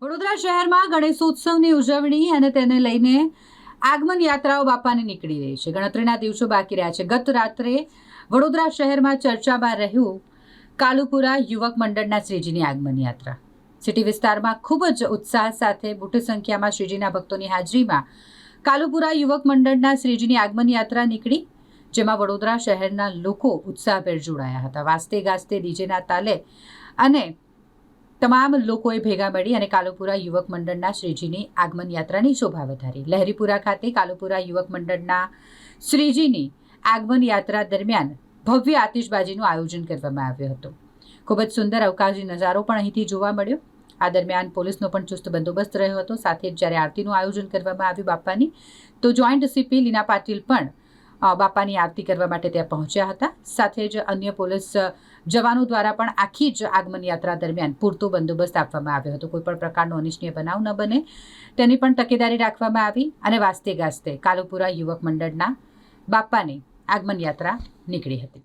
વડોદરા શહેરમાં ગણેશોત્સવની ઉજવણી અને તેને લઈને આગમન યાત્રાઓ બાપાની નીકળી રહી છે. ગણતરીના દિવસો બાકી રહ્યા છે. ગત રાત્રે વડોદરા શહેરમાં ચર્ચામાં રહ્યું કાલુપુરા યુવક મંડળના શ્રીજીની આગમન યાત્રા. સિટી વિસ્તારમાં ખૂબ જ ઉત્સાહ સાથે મોટી સંખ્યામાં શ્રીજીના ભક્તોની હાજરીમાં કાલુપુરા યુવક મંડળના શ્રીજીની આગમન યાત્રા નીકળી, જેમાં વડોદરા શહેરના લોકો ઉત્સાહભેર જોડાયા હતા. વાજતે ગાજતે ડીજેના તાલે અને તમામ લોકોએ ભેગા મળી અને કાલુપુરા યુવક મંડળના શ્રીજીની આગમન યાત્રાની શોભા વધારી. લહેરીપુરા ખાતે કાલુપુરા યુવક મંડળના શ્રીજીની આગમન યાત્રા દરમિયાન ભવ્ય આતિશબાજીનું આયોજન કરવામાં આવ્યું હતું. ખૂબ જ સુંદર અવકાશી નજારો પણ અહીંથી જોવા મળ્યો. આ દરમિયાન પોલીસનો પણ ચુસ્ત બંદોબસ્ત રહ્યો હતો. સાથે જ જ્યારે આરતીનું આયોજન કરવામાં આવ્યું બાપાની, તો જોઈન્ટ સીપી લીના પાટીલ પણ બાપાની આરતી કરવા માટે ત્યાં પહોંચ્યા હતા. સાથે જ અન્ય પોલીસ જવાનો દ્વારા પણ આખી જ આગમન યાત્રા દરમિયાન પૂરતો બંદોબસ્ત આપવામાં આવ્યો હતો. કોઈ પણ પ્રકારનો અનિચ્છનીય બનાવ ન બને તેની પણ તકેદારી રાખવામાં આવી અને વાજતે ગાજતે કાલુપુરા યુવક મંડળના બાપાની આગમન યાત્રા નીકળી હતી.